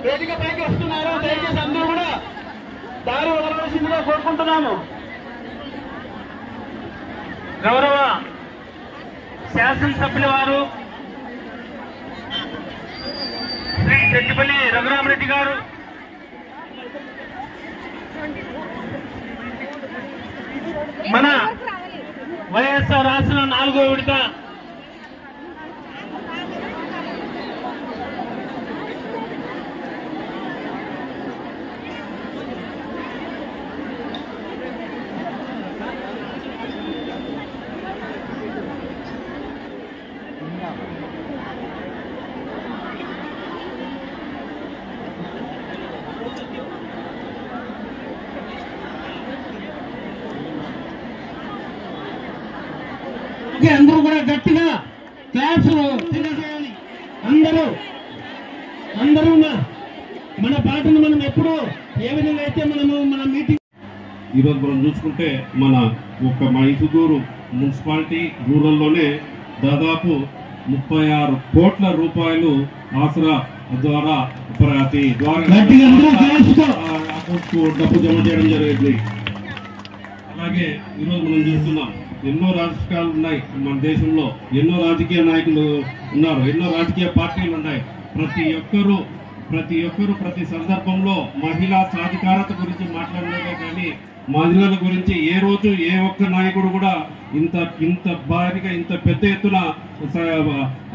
వేదిక పైకి వస్తున్నారు. దయచేసి అందరూ కూడా దారి వదలవలసిందిగా కోరుకుంటున్నాము. గౌరవ శాసనసభ్యుల వారు శ్రీ చెట్టిపల్లి రఘురామరెడ్డి గారు, మన వైఎస్ఆర్ రాసిన 4వ విడత అందరూ కూడా గట్టిగా క్లాప్స్ తెలియజేయాలి. అందరూ మన పాటను మనం ఎప్పుడు ఏ విధంగా అయితే మన మీటింగ్ ఈరోజు మనం చూసుకుంటే మన మైసూరు మున్సిపాలిటీ రూరల్లోనే దాదాపు 36 కోట్ల రూపాయలు ఆసరా ద్వారా ప్రతి డబ్బు జమ చేయడం జరిగింది. అలాగే ఈరోజు మనం చూస్తున్నాం ఎన్నో రాజకీయాలు ఉన్నాయి మన దేశంలో, ఎన్నో రాజకీయ నాయకులు ఉన్నారు, ఎన్నో రాజకీయ పార్టీలు ఉన్నాయి. ప్రతి ఒక్కరు ప్రతి సందర్భంలో మహిళా సాధికారత గురించి మాట్లాడలేదే కానీ మహిళల గురించి ఏ రోజు ఏ ఒక్క నాయకుడు కూడా ఇంత భారీగా ఇంత పెద్ద ఎత్తున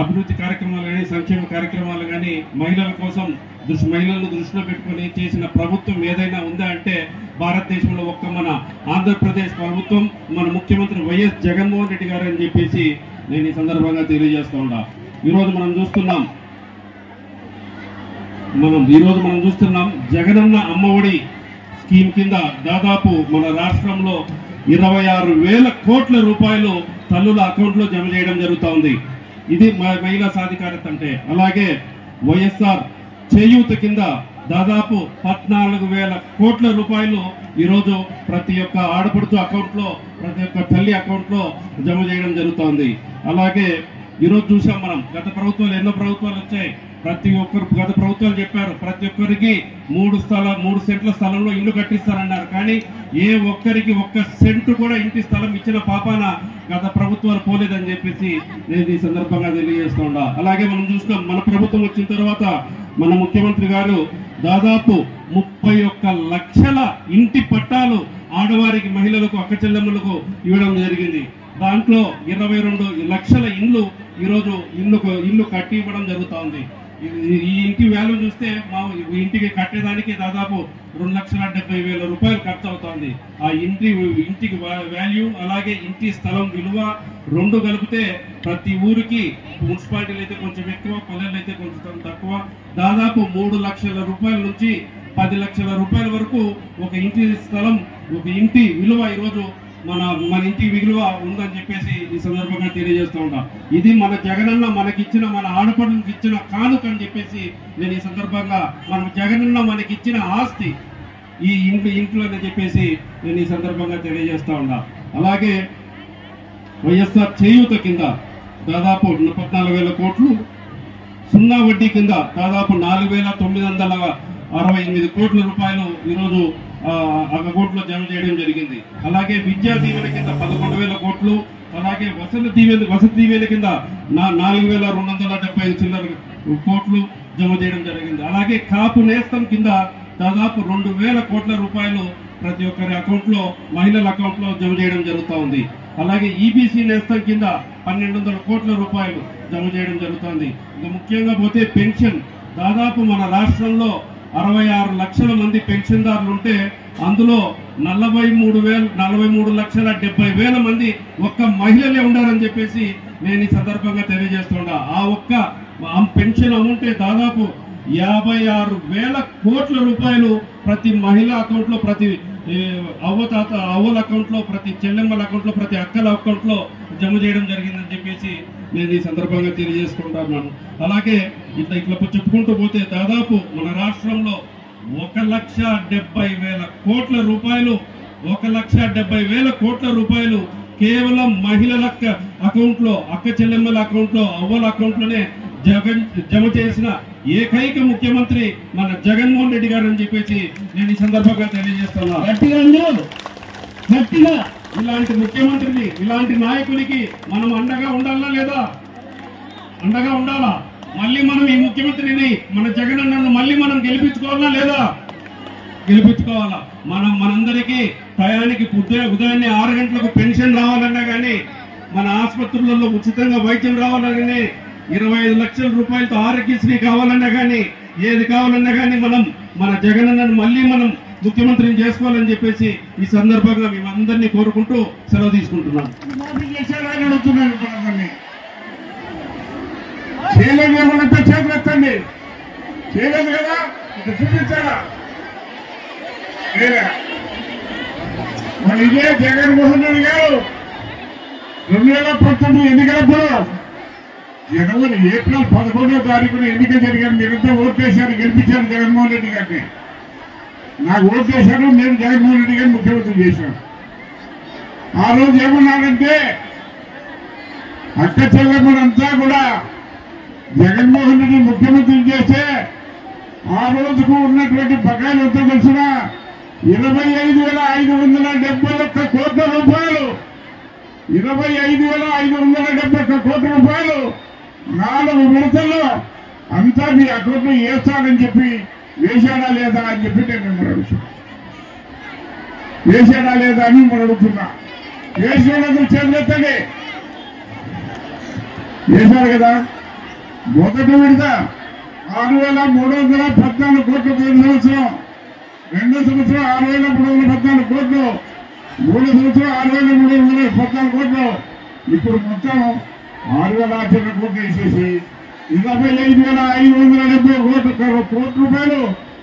అభివృద్ధి కార్యక్రమాలు కానీ సంక్షేమ కార్యక్రమాలు కానీ మహిళల కోసం మహిళలను దృష్టిలో పెట్టుకుని చేసిన ప్రభుత్వం ఏదైనా ఉందా అంటే భారతదేశంలో ఒక్క మన ఆంధ్రప్రదేశ్ ప్రభుత్వం, మన ముఖ్యమంత్రి వైఎస్ జగన్మోహన్ రెడ్డి గారు అని చెప్పేసి నేను ఈ సందర్భంగా తెలియజేస్తూ ఉన్నా. ఈరోజు మనం చూస్తున్నాం జగనన్న అమ్మఒడి స్కీమ్ కింద దాదాపు మన రాష్ట్రంలో 26,000 కోట్ల రూపాయలు తల్లుల అకౌంట్లో జమ చేయడం జరుగుతూ ఉంది. ఇది మహిళా సాధికారత అంటే. అలాగే వైఎస్ఆర్ చేయూత కింద దాదాపు 14,000 కోట్ల రూపాయలు ఈరోజు ప్రతి ఒక్క ఆడపడుచు అకౌంట్లో, ప్రతి ఒక్క తల్లి అకౌంట్లో జమ చేయడం జరుగుతోంది. అలాగే ఈరోజు చూసాం మనం గత ప్రభుత్వాలు ఎన్నో ప్రభుత్వాలు వచ్చాయి. ప్రతి ఒక్కరు గత ప్రభుత్వాలు చెప్పారు ప్రతి ఒక్కరికి 3 సెంట్ల స్థలంలో ఇల్లు కట్టిస్తారన్నారు. కానీ ఏ ఒక్కరికి 1 సెంటు కూడా ఇంటి స్థలం ఇచ్చిన పాపాన గత ప్రభుత్వాలు పోలేదని చెప్పేసి నేను ఈ సందర్భంగా తెలియజేస్తూ ఉన్నా. అలాగే మనం చూస్తాం మన ప్రభుత్వం వచ్చిన తర్వాత మన ముఖ్యమంత్రి గారు దాదాపు 31 లక్షల ఇంటి పట్టాలు ఆడవారికి, మహిళలకు, అక్క చెల్లెమ్మలకు ఇవ్వడం జరిగింది. దాంట్లో 22 లక్షల ఇండ్లు ఈరోజు ఇల్లు కట్టి ఇవ్వడం జరుగుతోంది. ఈ ఇంటి వాల్యూ చూస్తే మా ఇంటికి కట్టేదానికి దాదాపు 2,70,000 రూపాయలు ఖర్చు అవుతోంది. ఆ ఇంటికి వాల్యూ అలాగే ఇంటి స్థలం విలువ 2 కలిపితే ప్రతి ఊరికి మున్సిపాలిటీలు అయితే కొంచెం ఎక్కువ, పల్లెలు అయితే కొంచెం తక్కువ, దాదాపు 3 లక్షల రూపాయల నుంచి 10 లక్షల రూపాయల వరకు ఒక ఇంటి స్థలం, ఒక ఇంటి విలువ ఈరోజు మన ఇంటి విలువ ఉందని చెప్పేసి ఈ సందర్భంగా తెలియజేస్తూ ఉంటా. ఇది మన జగనన్న మనకిచ్చిన, మన ఆడపడులకు ఇచ్చిన కానుక అని చెప్పేసి నేను ఈ సందర్భంగా, మన జగనన్న మనకిచ్చిన ఆస్తి ఈ ఇంట్లో అని చెప్పేసి నేను ఈ సందర్భంగా తెలియజేస్తూ ఉంటా. అలాగే వైఎస్ఆర్ చేయూత కింద దాదాపు 14,000 కోట్లు, సున్నా వడ్డీ కింద దాదాపు 4,968 కోట్ల రూపాయలు ఈరోజు అకౌంట్లో జమ చేయడం జరిగింది. అలాగే విద్యా దీవెన కింద 11,000 కోట్లు, అలాగే వసతి దీవెన కింద 4,275 చిల్లర కోట్లు జమ చేయడం జరిగింది. అలాగే కాపు నేస్తం కింద దాదాపు 2,000 కోట్ల రూపాయలు ప్రతి ఒక్కరి అకౌంట్లో, మహిళల అకౌంట్లో జమ చేయడం జరుగుతూ ఉంది. అలాగే ఈబీసీ నేస్తం కింద 1,200 కోట్ల రూపాయలు జమ చేయడం జరుగుతుంది. ఇంకా ముఖ్యంగా పోతే పెన్షన్ దాదాపు మన రాష్ట్రంలో 66 లక్షల మంది పెన్షన్దారులు ఉంటే అందులో 43,70,000 మంది ఒక్క మహిళలే ఉండాలని చెప్పేసి నేను ఈ సందర్భంగా తెలియజేస్తుంటా. ఆ ఒక్క పెన్షన్ అమౌంటే దాదాపు 56,000 కోట్ల రూపాయలు ప్రతి మహిళ అకౌంట్లో, ప్రతి అవ్వల అకౌంట్లో, ప్రతి చెల్లెమ్మల అకౌంట్లో, ప్రతి అక్కల అకౌంట్లో జమ చేయడం జరిగిందని చెప్పేసి నేను ఈ సందర్భంగా తెలియజేసుకుంటున్నాను. అలాగే ఇట్లా చెప్పుకుంటూ పోతే దాదాపు మన రాష్ట్రంలో 1,70,000 కోట్ల రూపాయలు 1,70,000 కోట్ల రూపాయలు కేవలం మహిళల అకౌంట్లో, అక్క చెల్లెమ్మల అకౌంట్లో, అవ్వల అకౌంట్లోనే జమ చేసిన ఏకైక ముఖ్యమంత్రి మన జగన్మోహన్ రెడ్డి గారు అని చెప్పేసి నేను ఈ సందర్భంగా తెలియజేస్తున్నాను. గట్టిగా ఇలాంటి ముఖ్యమంత్రిని, ఇలాంటి నాయకునికి మనం అండగా ఉండాలా లేదా? అండగా ఉండాలా? మళ్ళీ మనం ఈ ముఖ్యమంత్రిని, మన జగన్ అన్నను మళ్ళీ మనం గెలిపించుకోవాలా లేదా? గెలిపించుకోవాలా. మనందరికీ టయానికి ఉదయాన్నే 6 గంటలకు పెన్షన్ రావాలన్నా కానీ, మన ఆసుపత్రులలో ఉచితంగా వైద్యం రావాలని, 25 లక్షల రూపాయలతో ఆరోగ్యశ్రీ కావాలన్నా కానీ, ఏది కావాలన్నా కానీ మన జగన్ అన్నను మళ్ళీ మనం ముఖ్యమంత్రిని చేసుకోవాలని చెప్పేసి ఈ సందర్భంగా మేమందరినీ కోరుకుంటూ సెలవు తీసుకుంటున్నాం. చేయలేదేమనంటే చేతులు ఎత్తండి. చేయలేదు కదా, ఇక చూపించాలా? మరి ఇదే జగన్మోహన్ రెడ్డి గారు 2019 ఎన్నికలప్పుడు ఏప్రిల్ 11వ తారీఖున ఎన్నిక జరిగాను. మీరంతా ఓట్లేశారు, గెలిపించారు జగన్మోహన్ రెడ్డి గారిని. నాకు ఓట్లేశారు, నేను జగన్మోహన్ రెడ్డి గారిని ముఖ్యమంత్రి చేశాను. ఆ రోజు ఏమన్నాడంటే, అక్క చెల్లెమ్మలంతా కూడా జగన్మోహన్ రెడ్డి ముఖ్యమంత్రి చేస్తే ఆ రోజుకు ఉన్నటువంటి బకాయిలు ఎంతో తెలిసిన 25,571 కోట్ల రూపాయలు, 25,571 కోట్ల రూపాయలు 4 విడతల్లో అంతా మీ అకౌంట్లో వేస్తానని చెప్పి వేశాడా లేదా అని చెప్పి నేను మిమ్మల్ని అడుగుతున్నా. వేశాడా లేదా అని మిమ్మల్ని అడుగుతున్నా. వేసినందుకు చేతులెత్తండి. వేశారు కదా. మొదటి విడత 6,314 కోట్లు పోయిన సంవత్సరం, రెండో సంవత్సరం 6,314 కోట్లు, మూడో సంవత్సరం 6,314 కోట్లు. ఇప్పుడు మొత్తం 6,000 కోట్లు వేసేసి 25,570 కోట్ల రూపాయలు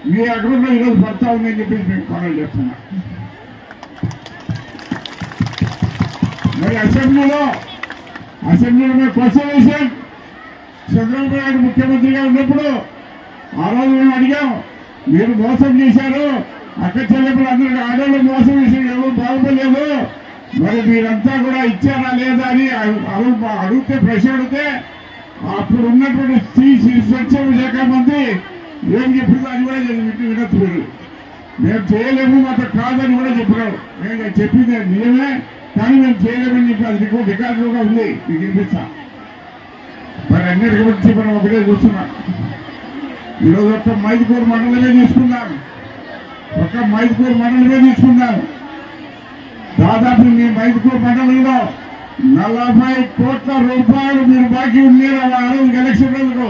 మీ అకౌంట్లో ఈరోజు పడతా ఉందని చెప్పేసి మేము కాల్ చేస్తున్నా. మరి అసెంబ్లీలో మేము క్వశ్చన్ వేసాం. చంద్రబాబు నాయుడు ముఖ్యమంత్రిగా ఉన్నప్పుడు ఆ రోజు మేము అడిగాం, మీరు మోసం చేశారు, అక్క చెల్లెప్పుడు అందరూ ఆడవాళ్ళు మోసం చేశారు, ఎవరు బాగుపడలేదు, మరి మీరంతా కూడా ఇచ్చారా లేదా అని అడిగితే ప్రశ్న అడిగితే అప్పుడు ఉన్నటువంటి స్త్రీ సంక్షేమ శాఖ మంత్రి ఏం చెప్పిందో అది కూడా వినొచ్చు. మేము చేయలేము, మాతో కాదని కూడా చెప్పినారు. మేము చెప్పింది నిజమే, కానీ మేము చేయలేమని చెప్పి అది రికార్డు కూడా ఉంది, మీకు వినిపిస్తా. మరి అన్నిటి గురించి మనం ఒకటే చూస్తున్నాం. ఈరోజు ఒక్క మైదుకూరు మండలమే తీసుకున్నాం. దాదాపు మీ మైదుకూరు మండలంలో 40 కోట్ల రూపాయలు మీరు బాకీ ఉన్నారు. ఆ రోజు ఎలక్షన్లకు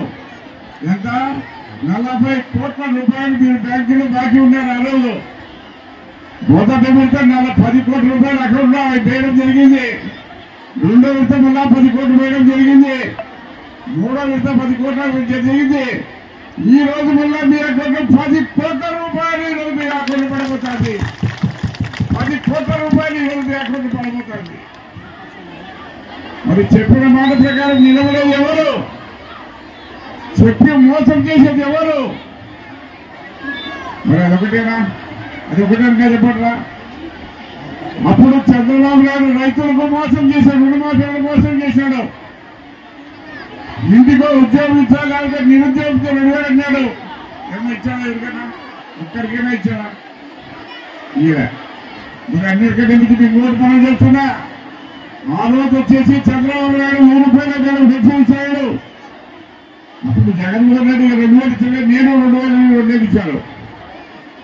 ఎంత 40 కోట్ల రూపాయలు మీరు బ్యాంకులో బాకీ ఉన్నారు. ఆ రోజు మొదటి విడత 10 కోట్ల రూపాయలు అకౌంట్లో వేయడం జరిగింది. రెండో విడత మళ్ళా 10 కోట్లు వేయడం జరిగింది. మూడో విడత 10 కోట్ల జరిగింది. ఈ రోజు మళ్ళా మీ అకౌంట్లో 10 కోట్ల రూపాయలు ఈరోజు మీ అకౌంట్ పడబోతుంది. 10 కోట్ల రూపాయలు ఈరోజు మీ అకౌంట్ పడబోతుంది. మరి చెప్పిన మాట ప్రకారం నిలబడేది ఎవరు? చెప్పి మోసం చేసేది ఎవరు? మరి అదొకటేనా? అదొకటేనా చెప్పట్లా? అప్పుడు చంద్రబాబు నాయుడు రైతులకు మోసం చేశాడు, రుణమాఫీలకు మోసం చేశాడు. ఇంటికో ఉద్యోగం ఇచ్చాడు, లేకపోతే నిరుద్యోగంతో 2,000 అన్నాడు. ఏమో ఇచ్చాడా? ఎవరికైనా ఒక్కరికైనా ఇచ్చాడా? మరి అన్నిటికంటే మీకు ఇంకోటి పనులు చేస్తున్నా. ఆ రోజు వచ్చేసి చంద్రబాబు నాయుడు 3 రూపాయల పెన్షన్ ఇచ్చాడు. అప్పుడు జగన్మోహన్ రెడ్డి 2,000 ఇచ్చాడు, నేను 2,000 ఇచ్చాడు.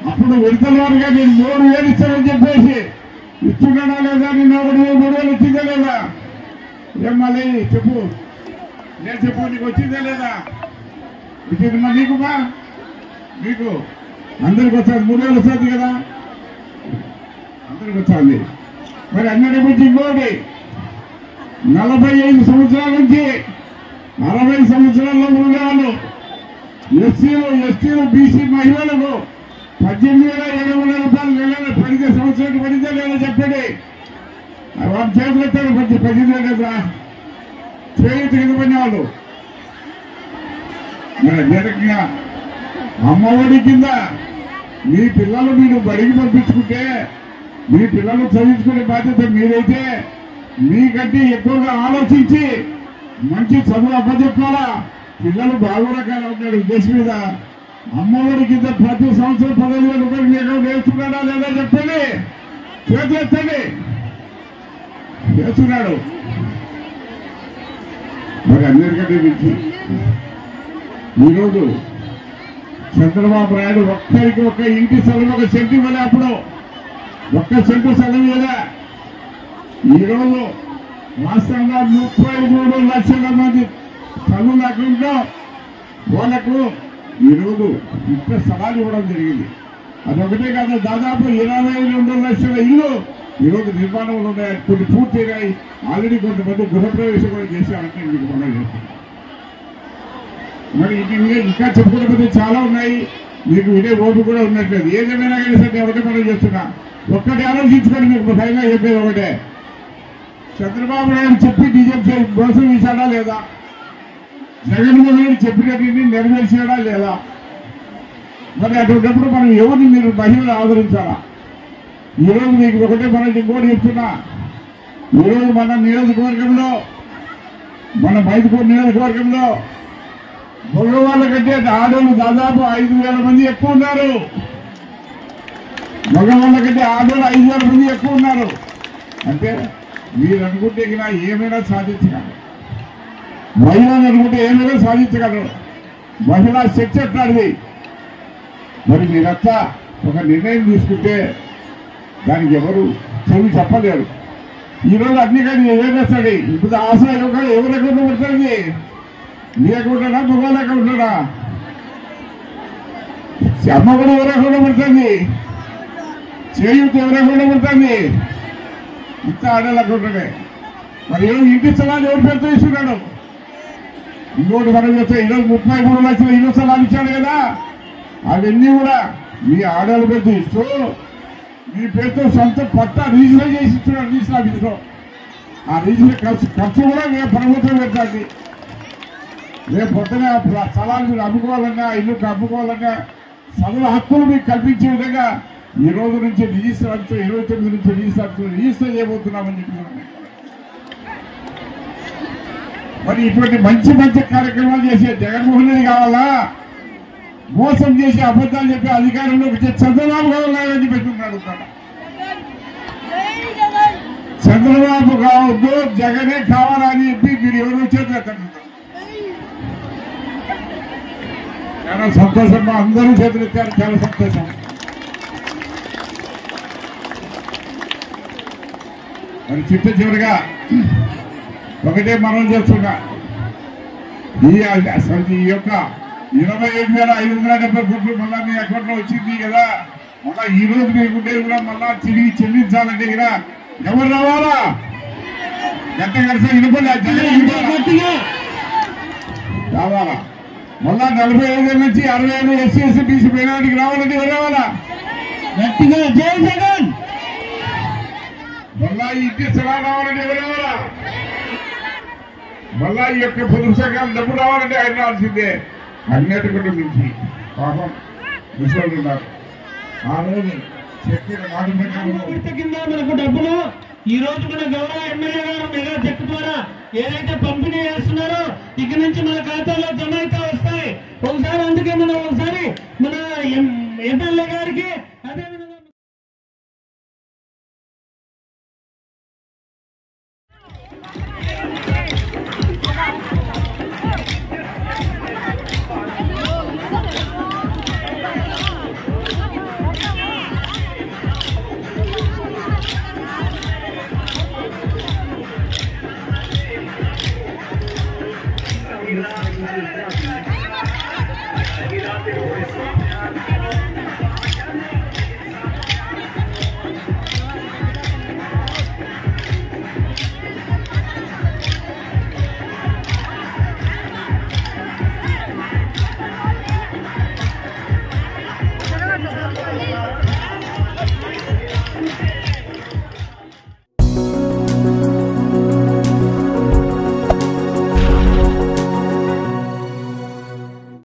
అప్పుడు విడతల వారిగా నేను 3,000 ఇచ్చానని చెప్పేసి ఇస్తున్నాడా లేదా? నిన్న 3,000 వచ్చిందా లేదా? ఏం మళ్ళీ చెప్పు, నేను చెప్పు, నీకు వచ్చిందా లేదా? వచ్చింది మా నీకుమా? మీకు అందరికి వస్తుంది, 3,000 వస్తుంది కదా, అందరికి వస్తుంది. మరి అన్నిటి గురించి ఇంకోటి, 45 సంవత్సరాల నుంచి 60 సంవత్సరాల్లో ఉండేవాళ్ళు ఎస్సీలు ఎస్టీలు బీసీ మహిళలకు 18,700 రూపాయలు నెలలో పడితే సంవత్సరానికి పడితే లేదా చెప్పండి. వాళ్ళ చేతులు ఎత్తారు 18,000 చేతి కింద పడిన వాళ్ళు. మరి అదేవిధంగా అమ్మఒడి కింద మీ పిల్లలు మీరు బడికి పంపించుకుంటే మీ పిల్లలు చదివించుకునే బాధ్యత మీరైతే మీకంటే ఎక్కువగా ఆలోచించి మంచి చదువు అప్పచెప్పాలా. పిల్లలు బాగురకాలు ఉంటాడు ఉద్దేశం మీద అమ్మఒడి కింద ప్రతి సంవత్సరం 15,000 రూపాయలు మీకు వేస్తున్నాడా లేదా చెప్పండి. చేతులు ఎత్తండి. వేస్తున్నాడు. మరి అందరికంటే మించి ఈరోజు చంద్రబాబు నాయుడు ఒక్కరికి ఒక్క ఇంటి స్థలం ఒక సెంటు ఇవ్వలే. అప్పుడు ఒక్క సెంటు స్థలం ఇవ్వలే. ఈరోజు రాష్ట్రంలో 33 లక్షల మంది తల్లుల అకౌంట్లో వాళ్ళకు ఈరోజు ఇంత స్థలాలు ఇవ్వడం జరిగింది. అదొకటే కాదు, దాదాపు 22 లక్షల ఇల్లు ఈరోజు నిర్మాణంలో ఉన్నాయి. కొన్ని పూర్తయినాయి. ఆల్రెడీ కొంతమంది గృహప్రవేశం కూడా చేశారంటే మీకు మనం చేస్తున్నాం. మరి ఇంకా చెప్పుకోవడం చాలా ఉన్నాయి. మీకు ఇదే ఓటు కూడా ఉన్నట్లేదు. ఏదేమైనా కానీ సరే ఒకటే మనం చేస్తున్నా. ఒక్కటి ఆలోచించుకొని మీకు పైగా చెప్పేది ఒకటే, చంద్రబాబు నాయుడు చెప్పి బీజేపీ మోసం చేశాడా లేదా, జగన్మోహన్ రెడ్డి చెప్పినట్టు నెరవేర్చాడా లేదా? మరి అటువంటిప్పుడు మనం ఎవరిని మీరు మహిళలు ఆదరించాలా? ఈరోజు మీకు ఒకటే మనం ఇంకోటి చెప్తున్నా. ఈరోజు మన నియోజకవర్గంలో మన మైదుకూరు నియోజకవర్గంలో మగవాళ్ళ కంటే ఆడవాళ్ళు దాదాపు 5,000 మంది ఎక్కువ ఉన్నారు. మగవాళ్ళ కంటే ఆడవాళ్ళు 5,000 మంది ఎక్కువ ఉన్నారు. అంటే మీరు అనుకుంటే ఏమైనా సాధించగలరు. మహిళలు అనుకుంటే ఏమైనా సాధించగలరు. మహిళా శక్తి ఎట్లాంటిది. మరి మీరంతా ఒక నిర్ణయం తీసుకుంటే దానికి ఎవరు చెవి చెప్పలేరు. ఈరోజు అన్ని కానీ ఏమేస్తాడు. ఇప్పుడు ఆశ ఎవరు అకౌంట్ పడుతుంది? నీ అకౌంటా మగవాళ్ళ అకౌంటా? అమ్మ కూడా ఎవరు అకౌంట్ పడుతుంది? చేయూత ఎవరు అకౌంట్ పడుతుంది? ఇంత ఆడవాళ్ళ అకౌంటే. మరి ఈరోజు ఇంటి స్థలాలు ఎవరి పేరుతో ఇస్తున్నాడు? ఇంకోటి మనం చేస్తే ఈరోజు 33 లక్షల ఇల్లు స్థలాలు ఇచ్చాడు కదా, అవన్నీ కూడా మీ ఆడవాళ్ళ పేరుతో ఇస్తూ మీ పేరుతో సొంత పట్టా రిజిస్టర్ చేసి ఇస్తున్నాడు రిజిస్టర్ ఆఫీసులో. ఆ రిజిస్టర్ ఖర్చు కూడా రేపు ప్రభుత్వం పెట్టాలి. రేపు పొద్దున స్థలాలు మీరు అమ్ముకోవాలన్నా ఇల్లు అమ్ముకోవాలన్నా సగల హక్కులు మీకు కల్పించే విధంగా ఈ రోజు నుంచి రిజిస్టర్ ఆఫీసు 29 నుంచి రిజిస్టర్ చేయబోతున్నామని చెప్పి మరి ఇటువంటి మంచి మంచి కార్యక్రమాలు చేసే జగన్మోహన్ రెడ్డి కావాలా, మోసం చేసి అబద్ధాలు చెప్పి అధికారంలోకి వచ్చే చంద్రబాబు కావాలని చెప్పి పెట్టుకున్నాడు. చంద్రబాబు కావద్దు, జగనే కావాలని చెప్పి మీరు ఎవరు చేతులు ఎత్తంటున్నారు. చాలా సంతోషం. అందరూ చేతులు ఎత్తారు. చాలా సంతోషం. మరి చివరిగా ఒకటే మనం చేస్తున్నా. ఈ యొక్క 27,570 కోట్లు మళ్ళా మీ అకౌంట్ లో వచ్చింది కదా, మళ్ళా ఈ రోజు మీకుంటే కూడా మళ్ళా తిరిగి చెల్లించాలంటే కదా ఎవరు రావాలా? గంట గడిసే ఇనుపడి రావాలా? మళ్ళా 45 నుంచి 60 ఎస్సీ ఎస్సీ బీసీ మైనారిటీకి రావాలంటే ఎవరు రావాలా? గట్టిగా జై జగన్. మళ్ళా ఈ ఇంటి స్థలాలు రావాలంటే ఎవరు రావాలా? మళ్ళా ఈ యొక్క పొదుపు సంఘాలు డబ్బు రావాలంటే ఆయన రావాల్సిందే. అన్నిటికంటే మించి పాపం ముసలు ఉన్నారు. ఆ రోజు చెప్పిన మాట కింద మనకు డబ్బులు ఈ రోజు మన గౌరవ ఎమ్మెల్యే గారు మెగా చెక్ ద్వారా ఏదైతే పంపిణీ చేస్తున్నారో ఇక నుంచి మన ఖాతాలో జమ అయితే వస్తాయి. ఒకసారి అందుకే మనం ఒకసారి మన ఎమ్మెల్యే గారికి అదేవిధంగా Gracias.